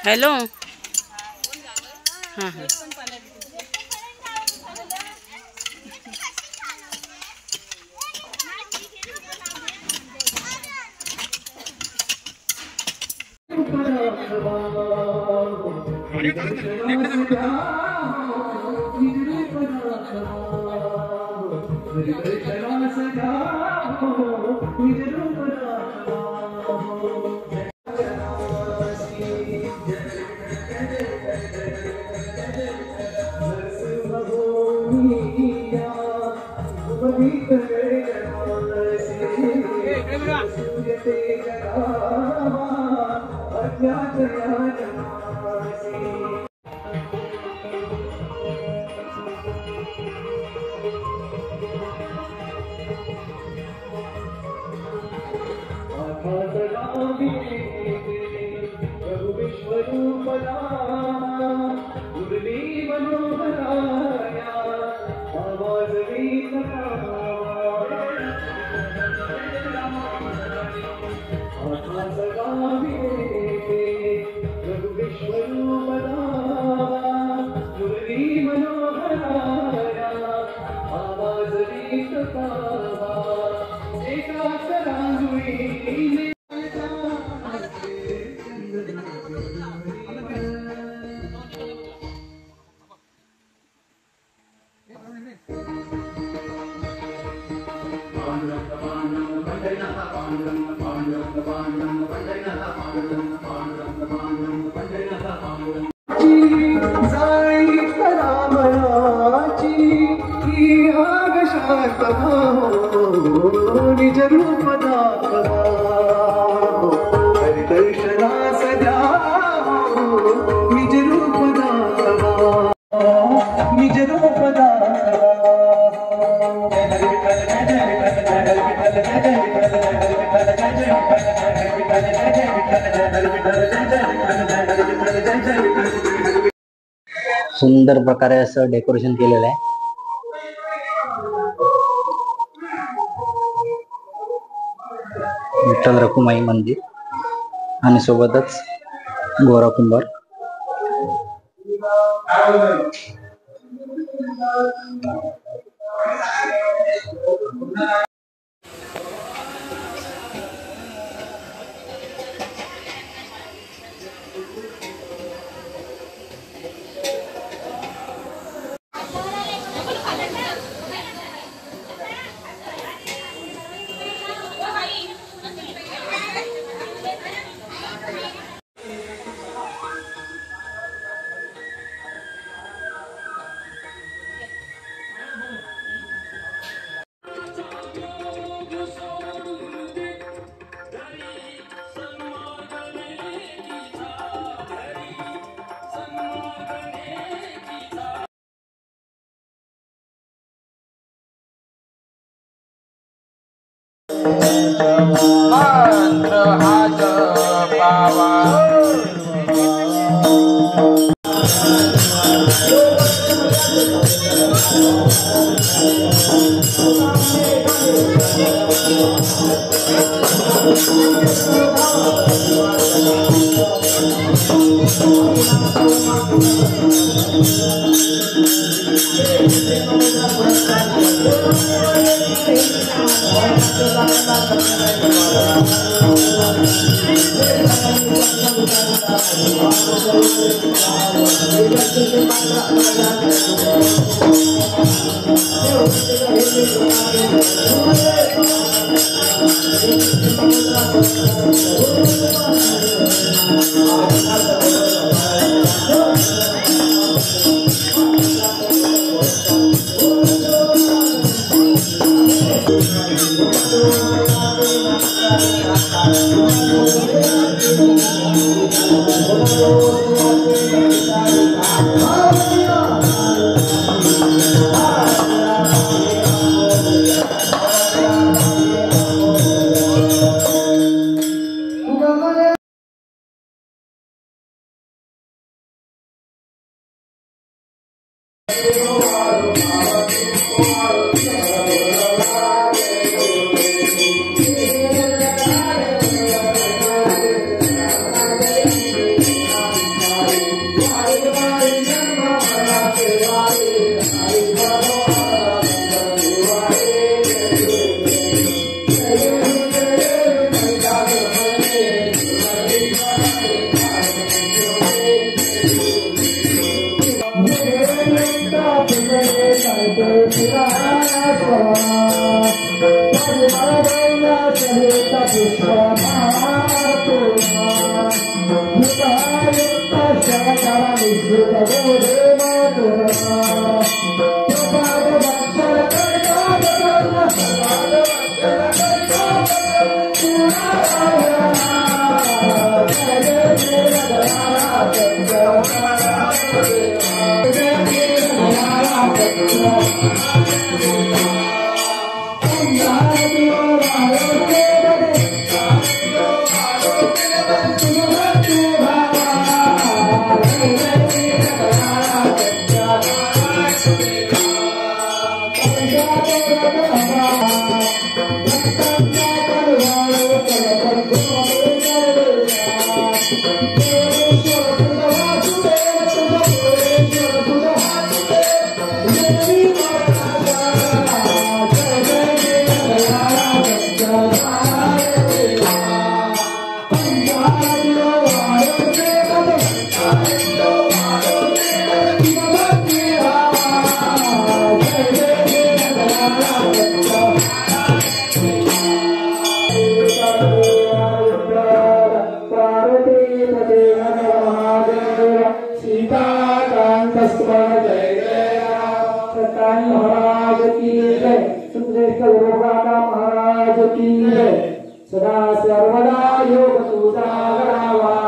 Hello. हां हां. सुंदर प्रकारे असं डेकोरेशन केलेलं आहे. विठ्ठल रखुमाई मंदिर आणि सोबतच गोरा कुंभार. मंत्र हा जपावा सदा सर्वदा योग तुझा करावा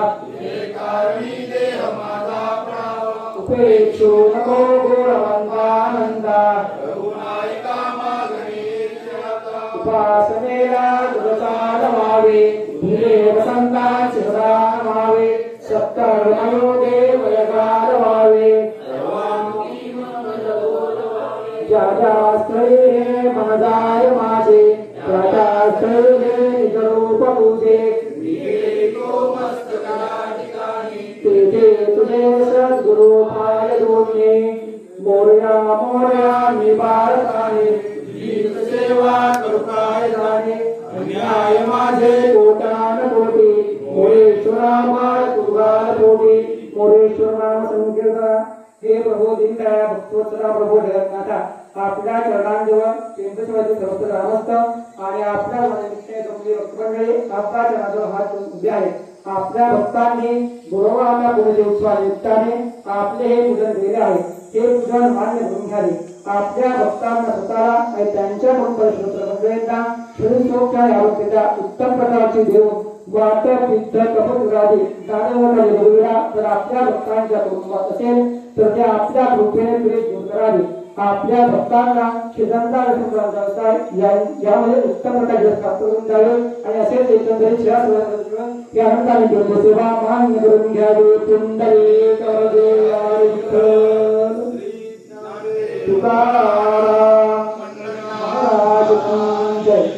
उपेक्षो नको गुणवंतानंदा उपासनेला तुझा नमावे धीरे वसंतांचे सदा नमावे सत्कर्मयोगे वयगार व्हावे ज्या ज्या स्थळी मन जाय माझे त्या स्थळी निज रूप तुझे तेथे तुझे सद्गुरु पाय दोन्ही मोरया मोरया मी बाळकाने गीत सेवा करू काय जाणे अन्याय माझे कोटान कोटी मोरेश्वरा माळ तुगाल पोटी मोरेश्वर नाम संकीर्तन हे प्रभू दीनदयाळ भक्तवत्सला प्रभू जगन्नाथा आपल्या चरणांजवळ चिंतस्वादी सर्वत्र ग्रामस्थ आणि आपल्या मननिष्ठे जमली भक्तमंडळी आपल्या चरणाजवळ हात उभे आहेत आपल्या भक्तांनी गुरुवारांना पुढे उत्साहाने आपले हे पूजन केले आहे हे पूजन मान्य करून घ्यावे आपल्या भक्तांना स्वतःला आणि त्यांच्याकडून परिश्रम मंडळींना श्रीसोच्या यावतेच्या उत्तम प्रकारची देव वाट पित्त कपटुरादी दानवताचे गुरुविरा जर आपल्या भक्तांच्या कुटुंबात असेल तर त्या आपल्या कृपेने पीडित दूर करावी आपल्या भक्तांना शिजंता व्यवसाय यामध्ये उत्तम प्रकारे प्राप्त करून द्यावे आणि असेच एकंदरीत या आनंदाने केलेली सेवा मान्य करून घ्यावी पुंडलिक तुकाराम महाराज की जय.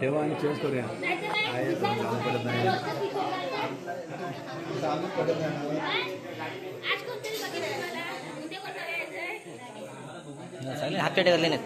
ठेवा आणि चेंज करूया आहे चालू पडत नाही सगळे हात पेटे घातले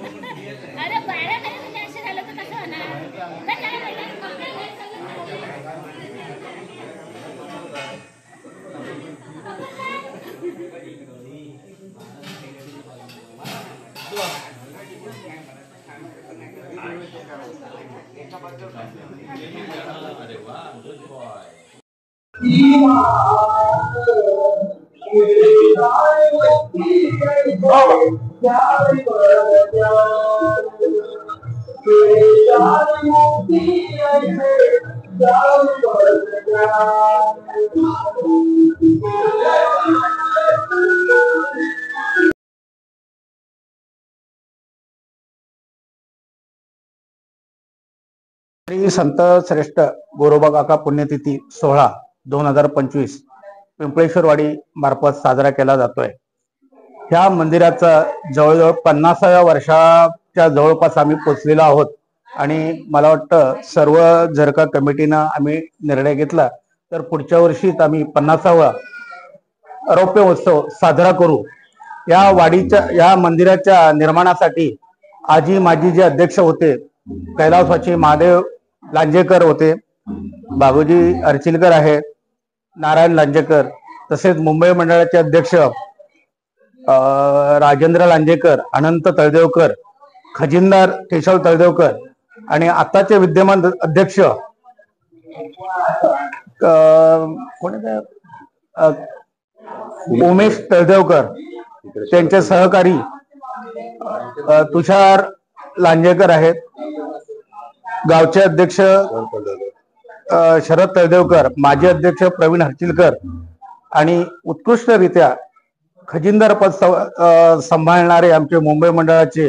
श्री संत श्रेष्ठ गोरोबा काका पुण्यतिथी सोहळा 2025 पिंपळेश्वरवाडी मार्फत साजरा केला जातोय. ह्या मंदिराचा जवळजवळ 50व्या वर्षाच्या जवळपास आम्ही पोचलेलो आहोत आणि मला वाटतं सर्व जरका कमिटीनं आम्ही निर्णय घेतला तर पुढच्या वर्षीच आम्ही 50वा रौप्य उत्सव साजरा करू. या वाडीच्या या मंदिराच्या निर्माणासाठी आजी माजी जे अध्यक्ष होते, कैलासवासी महादेव लांजेकर होते, बाबूजी अर्चिलकर आहेत, नारायण लांजेकर, तसेच मुंबई मंडळाचे अध्यक्ष राजेंद्र लांजेकर, अनंत तळदेवकर, खजिनदार केशव तळदेवकर आणि आताचे विद्यमान अध्यक्ष कोण उमेश तळदेवकर, त्यांचे सहकारी तुषार लांजेकर आहेत, गावचे अध्यक्ष शरद तळदेवकर, माजी अध्यक्ष प्रवीण हर्चिलकर आणि उत्कृष्टरित्या खजिनदार पद सांभाळणारे आमचे मुंबई मंडळाचे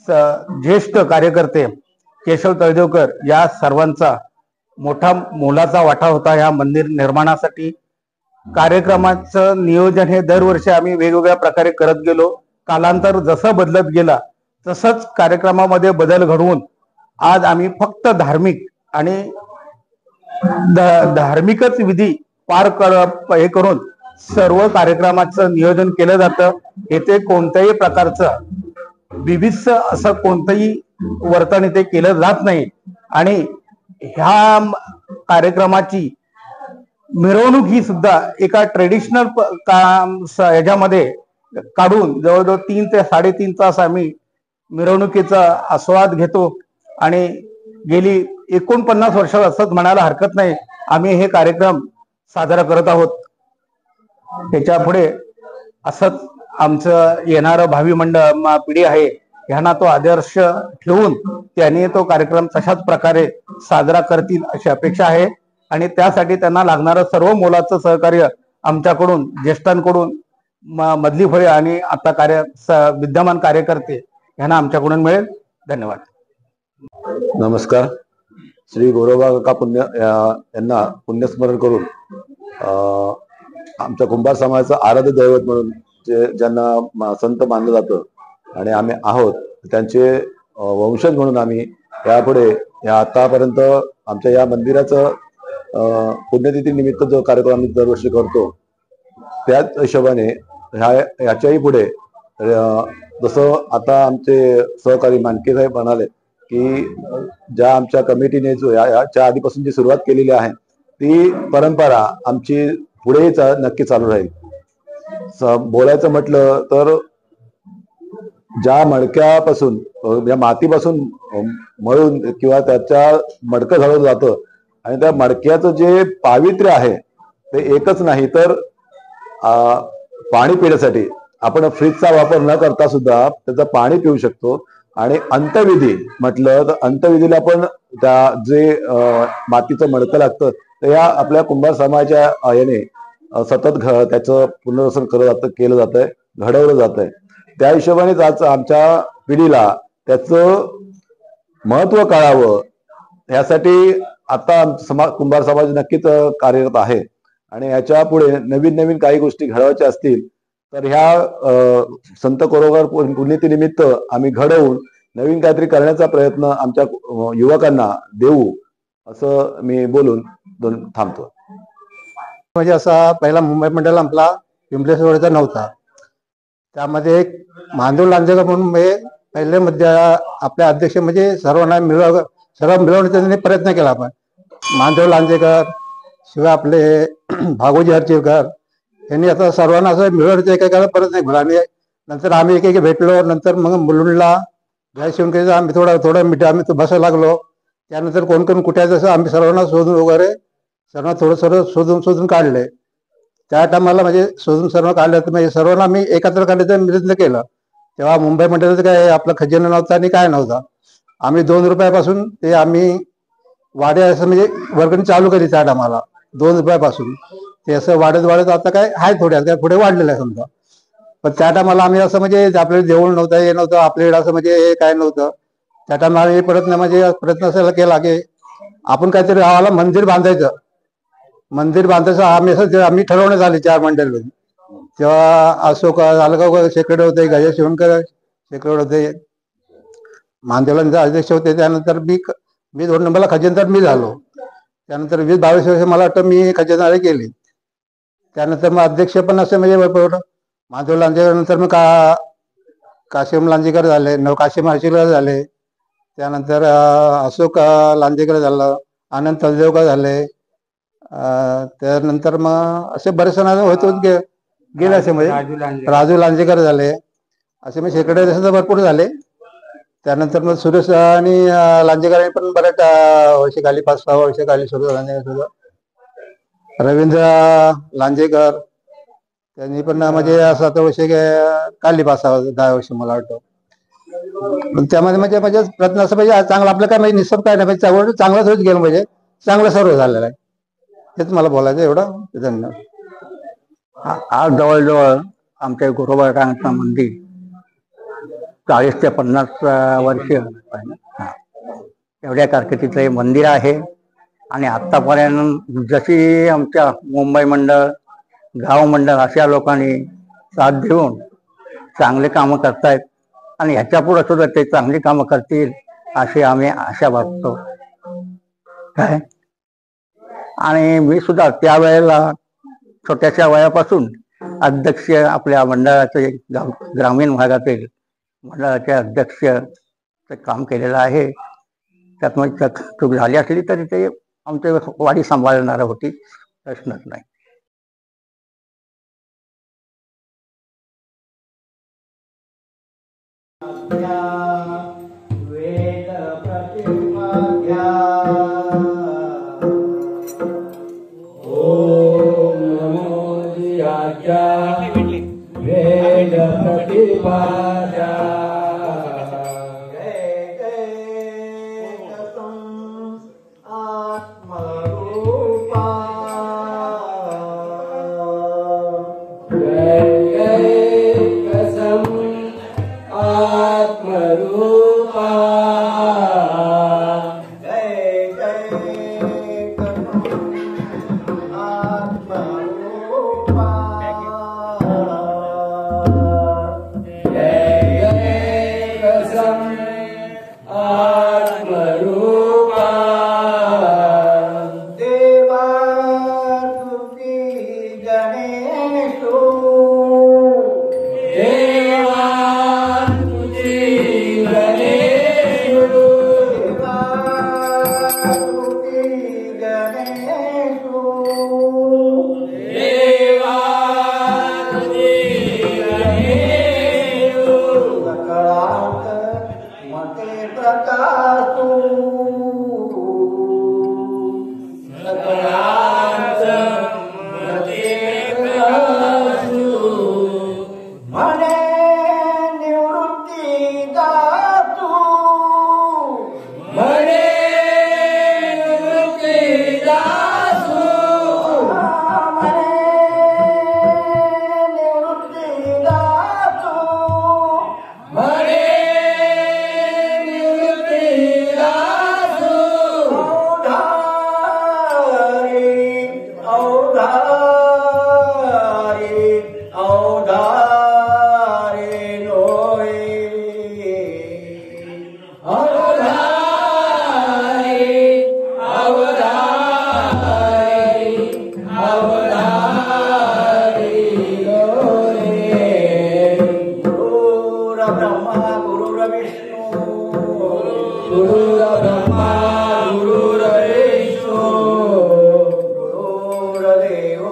ज्येष्ठ कार्यकर्ते केशव तळदेवकर, या सर्वांचा मोठा मोलाचा वाटा होता या मंदिर निर्माणासाठी. कार्यक्रमाचं नियोजन हे दरवर्षी आम्ही वेगवेगळ्या प्रकारे करत गेलो. कालांतर जसं बदलत गेला तसंच कार्यक्रमामध्ये बदल घडवून आज आम्ही फक्त धार्मिक आणि धार्मिकच विधी पार हे करून सर्व कार्यक्रमाचं नियोजन केलं जातं. येथे कोणत्याही प्रकारचं विभिन्न असं कोणतंही वर्तन इथे केलं जात नाही आणि ह्या कार्यक्रमाची मिरवणूक ही सुद्धा एका ट्रेडिशनल ह्याच्यामध्ये काढून जवळजवळ 3 ते 3.5 तास आम्ही मिरवणुकीचा आस्वाद घेतो आणि गेली 49 वर्ष असंच म्हणायला हरकत नाही आम्ही हे कार्यक्रम साजरा करत आहोत. त्याच्या पुढे असंच आमचं येणारं भावी मंडळ पिढी आहे ह्यांना तो आदर्श ठेवून त्यांनी तो कार्यक्रम तशाच प्रकारे साजरा करतील अशी अपेक्षा आहे आणि त्यासाठी त्यांना लागणारं सर्व मोलाचं सहकार्य आमच्याकडून, ज्येष्ठांकडून, मधली फळे आणि आता विद्यमान कार्यकर्ते यांना आमच्याकडून मिळेल. धन्यवाद. नमस्कार. श्री गौरोबा काका यांना पुण्यस्मरण करून आमच्या कुंभार समाजाचं आराध्य दैवत म्हणून ज्यांना संत मानलं जातं आणि आम्ही आहोत त्यांचे वंशज म्हणून आम्ही यापुढे या आतापर्यंत आमच्या या मंदिराचं पुण्यतिथी निमित्त जो कार्यक्रम आम्ही दरवर्षी करतो त्याच हिशोबाने ह्याच्याही पुढे जसं आता आमचे सहकारी मानके साहेब म्हणाले की ज्या आमच्या कमिटीने जो याच्या आधीपासून जी सुरुवात केलेली आहे ती परंपरा आमची पुढेही नक्की चालू राहील. बोलायचं म्हटलं तर ज्या मडक्यापासून या मातीपासून मळून किंवा त्याच्या मडकं झालं जातं आणि त्या मडक्याचं जे पावित्र्य आहे ते एकच नाही तर पाणी पिण्यासाठी आपण फ्रीजचा वापर न करता सुद्धा त्याचं पाणी पिऊ शकतो. आणि अंतविधी म्हटलं तर अंतविधीला पण त्या जे मातीचं मडकं लागतं तर या आपल्या कुंभार समाजाच्या याने सतत त्याचं पुनर्वसन केलं जात आहे, घडवलं जात आहे. त्या हिशोबानेच आज आमच्या पिढीला त्याचं महत्व कळावं यासाठी आता कुंभार समाज नक्कीच कार्यरत आहे आणि याच्या पुढे नवीन नवीन काही गोष्टी घडवायच्या असतील तर ह्या संत कोरोगर पुण्यतिनिमित्त आम्ही घडवून नवीन काहीतरी करण्याचा प्रयत्न आमच्या युवकांना देऊ असं मी बोलून थांबतो. म्हणजे असा पहिला मुंबई मंडळ आपला पिंपलेश्वरचा नव्हता. त्यामध्ये एक महादेव लांजेकर म्हणून पहिले मध्ये आपल्या अध्यक्ष म्हणजे सर्वांना मिळवण्याचा त्यांनी प्रयत्न केला. आपण महादेव लांजेकर शिवाय आपले भागोजी हर्चिलकर यांनी आता सर्वांना असं मिळवण्याचा एकेकाला प्रयत्न केला आणि नंतर आम्ही एक भेटलो. नंतर मग मुलुंडला जयशिवकेचा आम्ही थोडं मिठा आम्ही बसायला लागलो. त्यानंतर कोण कोण कुठे आहे तसं आम्ही सर्वांना शोधून वगैरे सर्व शोधून काढले. त्या टायमाला म्हणजे शोधून सर्व काढलं तर म्हणजे सर्वांना मी एकत्र काढण्याचा प्रयत्न केला. तेव्हा मुंबई मंडळाचं काय आपला खजिना नव्हता आणि काय नव्हता. आम्ही 2 रुपयापासून ते आम्ही वाडे असं म्हणजे वर्गणी चालू केली त्या टायमाला 2 रुपयापासून ते असं वाढत आता काय आहे थोड्या काय पुढे वाढलेलं आहे समजा. पण त्या टायमाला आम्ही असं म्हणजे आपल्याला देऊळ नव्हतं हे नव्हतं आपल्याकडे असं म्हणजे हे काय नव्हतं. त्या टायमाला आम्ही प्रयत्न असायला केला की आपण काहीतरी गावाला मंदिर बांधायचं आम्ही ठरवण्यात आले 4 मंडळ. तेव्हा अशोक आलगाव शेकडे होते, गजा शिवणकर शेकडे होते, मानदेवलांचे अध्यक्ष होते. त्यानंतर मी 2 नंबरला खजिनदार मी झालो. त्यानंतर 20-22 वर्ष मला वाटतं मी खजिनदारी केली. त्यानंतर मग अध्यक्ष पण असे म्हणजे भरपूर माधव लांजेकर नंतर मग काशिम लांजेकर झाले, काशिम हर्षिलकर झाले, त्यानंतर अशोक लांजेकर झालं, आनंद तलदेवकर झाले, त्यानंतर मग असे बरेच जण होत गेले असे म्हणजे राजू लांजेकर झाले, असे म्हणजे शेकडे जसे भरपूर झाले. त्यानंतर मग सुरेश आणि लांजेकरांनी पण बऱ्याच वर्ष काढली, 5-6 वर्ष काढली सुरेश लांजेकर सुद्धा. रवींद्र लांजेकर त्यांनी पण म्हणजे 7 वर्ष काढली, 5-10 वर्ष मला वाटतं. त्यामध्ये म्हणजे प्रयत्न असं म्हणजे चांगलं आपलं काय म्हणजे निसर्ग काय नाही पाहिजे, चांगलंच होत गेलं म्हणजे चांगलं सर्व झालेलं आहे. हेच मला बोलायचं एवढं. धन्यवाद. आज जवळजवळ आमच्या गोरोबा काकांचं मंदिर 40 ते 50 वर्ष एवढ्या कारकिर्दीचं हे मंदिर आहे. आणि आत्तापर्यंत जशी आमच्या मुंबई मंडळ, गाव मंडळ अशा लोकांनी साथ देऊन चांगले कामं करतायत आणि ह्याच्या पुढे सुद्धा ते चांगली कामं करतील अशी आम्ही आशा बाळगतो काय. आणि मी सुद्धा त्यावेळेला छोट्याशा वयापासून अध्यक्ष आपल्या मंडळाचे ग्रामीण भागातील मंडळाचे अध्यक्ष काम केलेलं आहे. त्यात मग चूक झाली असली तरी ते आमची वाडी सांभाळणार होती, प्रश्नच नाही. वेद प्रतिपाद्या ओम नमो दियाच्या वेद प्रतिपाद्या आत्मरूपा आत्मरूपा जय जय आत्मरूपा जय जय कसम आत्मरूपा देवा तुझी गणेशो गुरुर्ब्रह्मा गुरुर्विष्णू गुरुर्देवो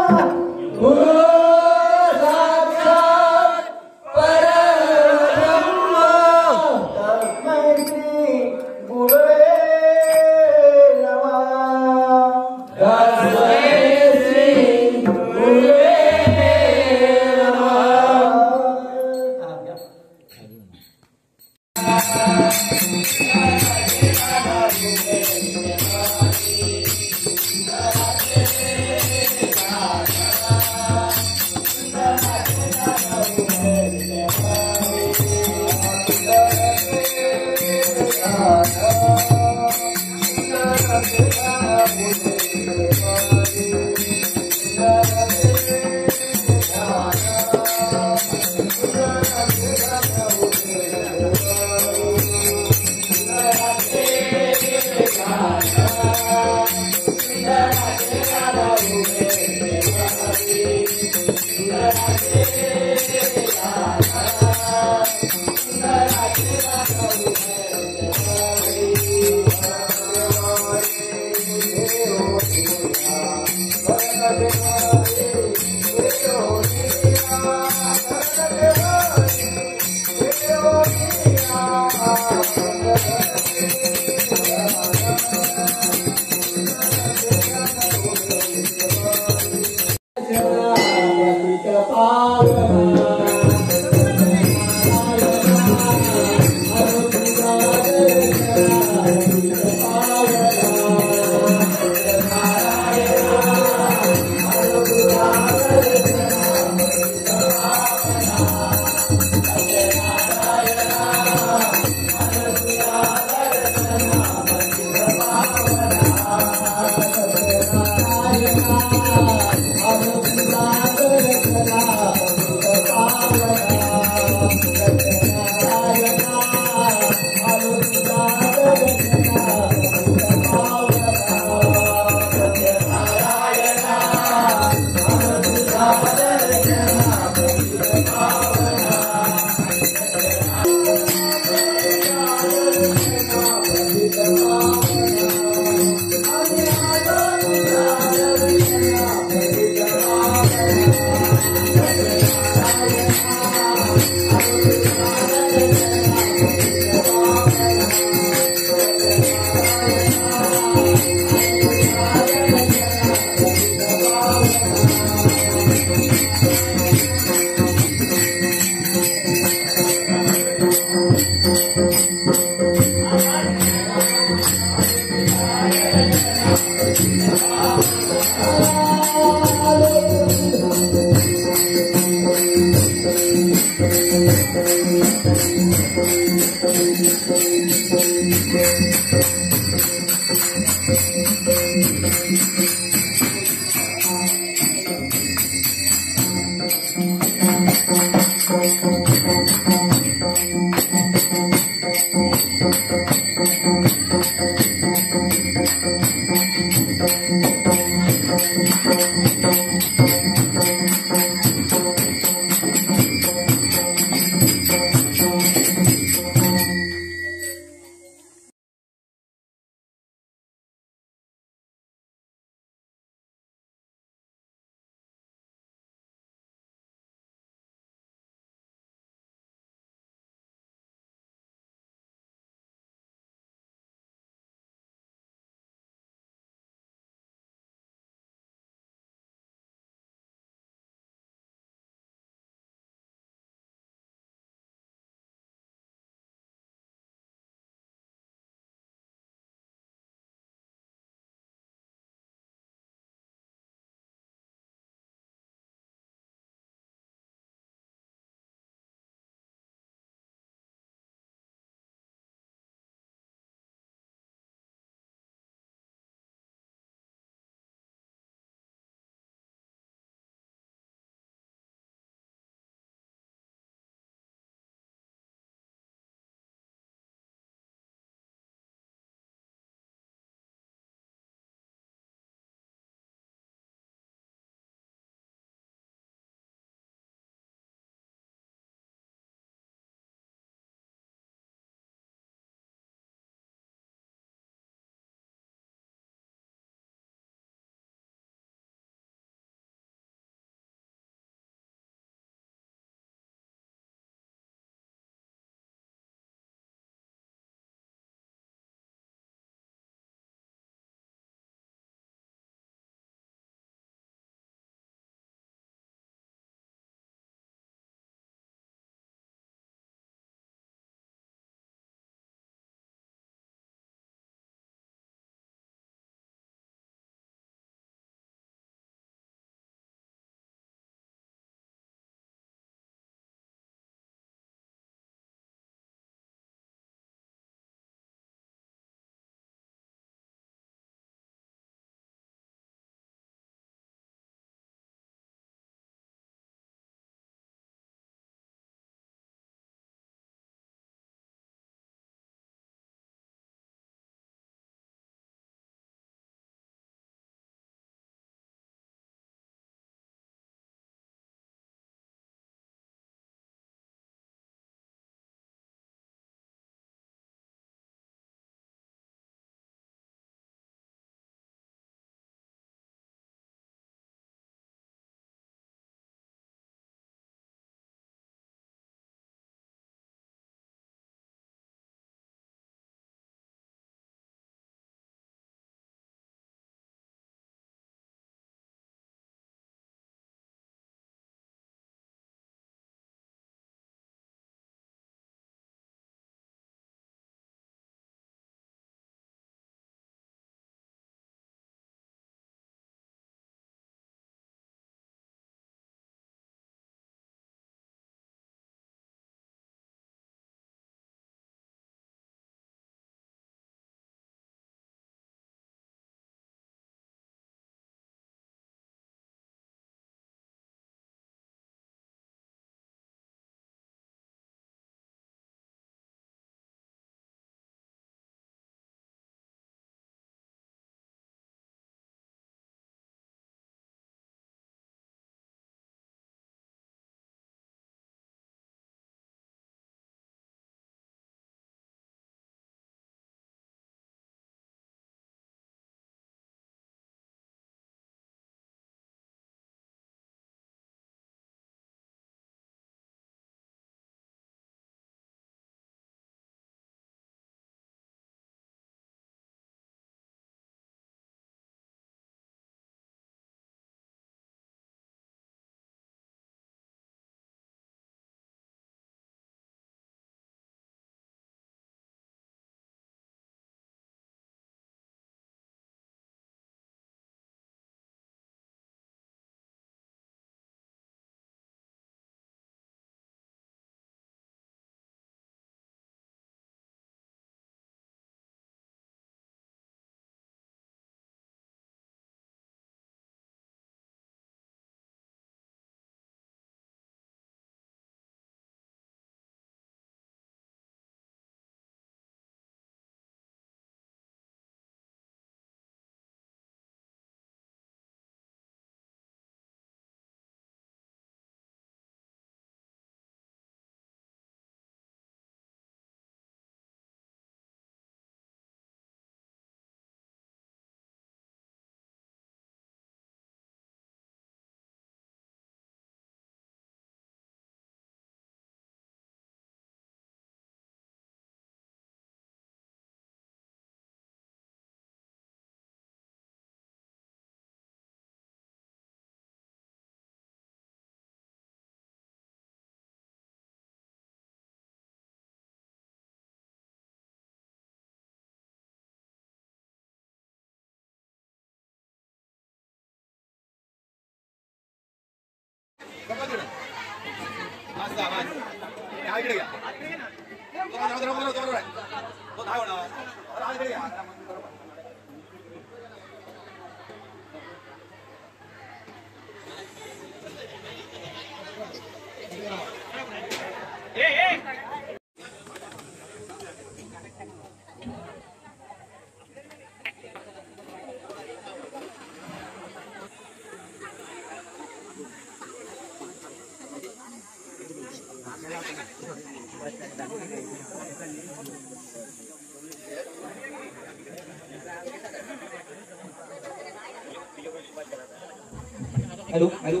हॅलो हॅलो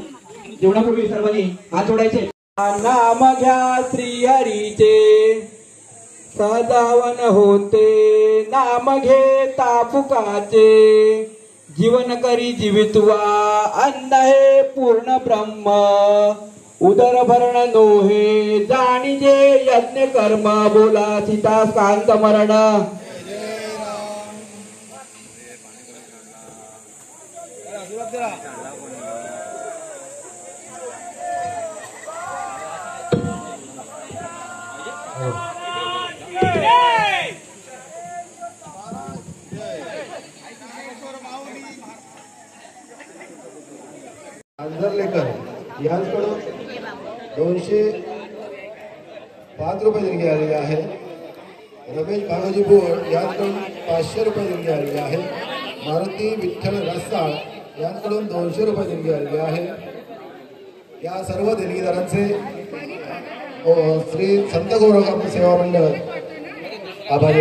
जेवणापूर्वी सर्वांनी हात जोडायचे. नाम घ्या श्री हरीचे सदावन होते, नाम घेता फुकाचे जीवन करी जीवितवा, अन्न हे पूर्ण ब्रह्म उदर भरण नोहे, जाणीजे यज्ञ कर्म बोला सीता कांत मरण. अंधरलेकर यांच्याकडून 205 रुपये देणगी आलेली आहे. रमेश भानोजी बोर यांच्याकडून 500 रुपये देणगी आलेली आहे. मारुती विठ्ठल रसाळ यांच्याकडून 200 रुपये देणगी आलेली आहे. या सर्व देणगीदारांचे श्री संत गौरव सेवा मंडळ आभारी.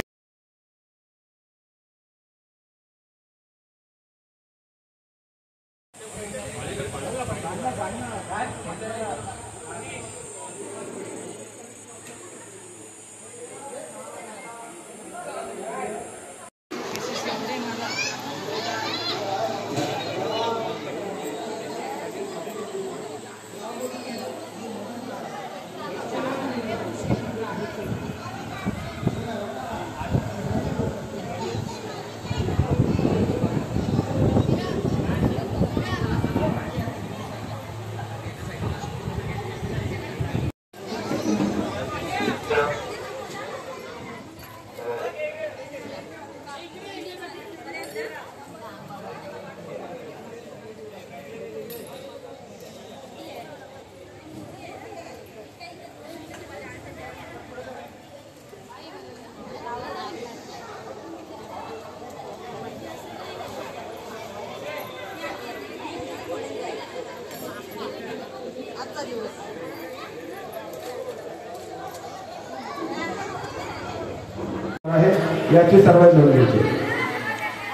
याची सर्वात नोंद घ्यायची.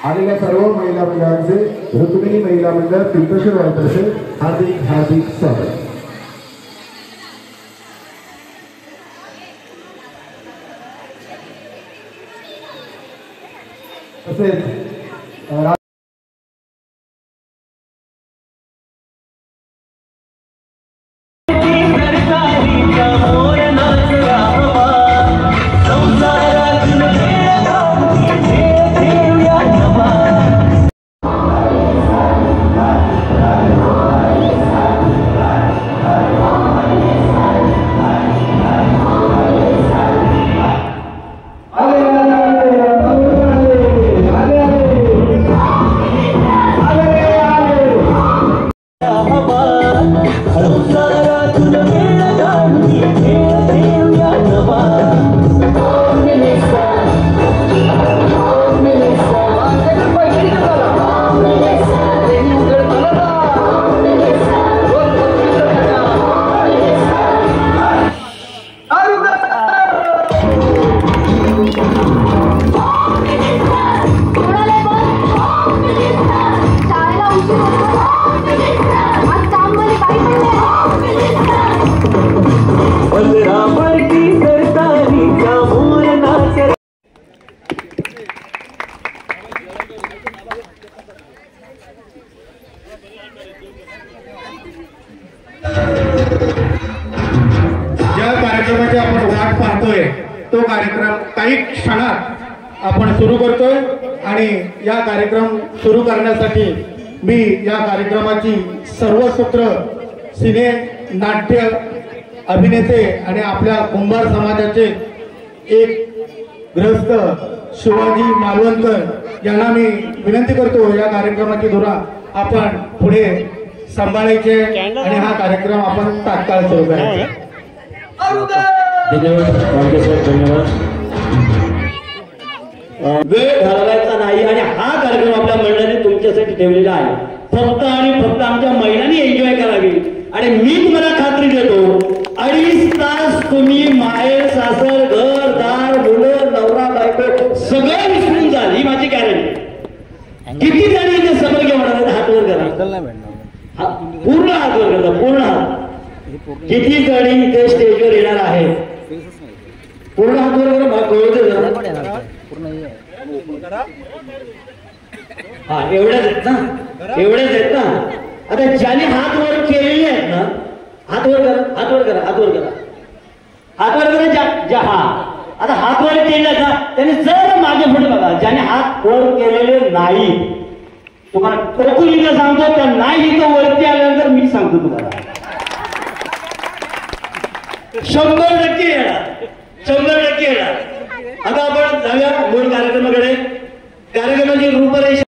आलेल्या सर्व महिला मंडळांचे ऋतुमिनी महिला मंडळ पिंपळशेर वाडीतर्फे हार्दिक हार्दिक स्वागत. तसेच कार्यक्रमाची आपण वाट पाहतोय तो कार्यक्रम काही क्षणात आपण सुरू करतोय आणि या कार्यक्रम सुरू करण्यासाठी मी या कार्यक्रमाची सर्व सूत्र सिने नाट्य अभिनेते आणि आपल्या कुंभार समाजाचे एक ग्रस्त शिवाजी मालवणकर यांना मी विनंती करतो या कार्यक्रमाची धुरा आपण पुढे सांभाळायचे आणि हा कार्यक्रम आपण तात्काळ सुरू करायचा. वेळ घालवायचा नाही आणि हा कार्यक्रम आपल्या मंडळाने तुमच्यासाठी ठेवलेला आहे. फक्त आणि फक्त आमच्या महिलांनी एन्जॉय करावी. आणि मी तुम्हाला खात्री देतो 2.5 तास तुम्ही माहेर सासर घर दार मुलं नवरा बायको सगळं विसरून जाल, ही माझी गॅरंटी. किती जणी इथे सबर घेऊन हात वर करा, पूर्ण हात वर करा, पूर्ण हात. किती जणी इथे स्टेजवर येणार आहेत पूर्ण हात वर करा, मला कळू दे जरा. हा एवढ्याच आहेत ना, एवढ्याच आहेत ना. आता ज्याने हात वर केलेले आहेत ना, हात वर करा, हात वर करा, हात वर करा, हात वर करा. हा आता हात वर केले ना त्याने जर मागे पुढे बघा. ज्याने हात वर केलेले नाही तुम्हाला कोकणीला सांगतो, त्या नाही इथं वरती आल्यानंतर मी सांगतो तुम्हाला 100% येणार, 100% येणार. आता आपण जाऊया मूळ कार्यक्रमाकडे. कार्यक्रमाची रूपरेषा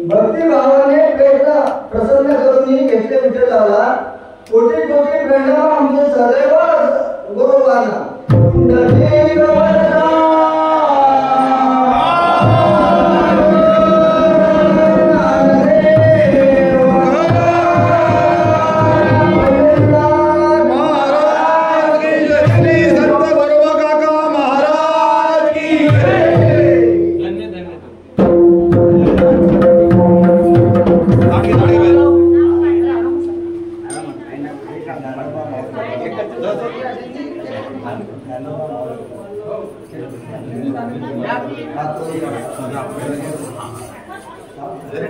भक्तिभावाने प्रेरणा प्रसन्न करून घेतले विठ्ठलाला. कोटी कोटी प्रेरणा आमचे सदैव गुरुवाना. जरी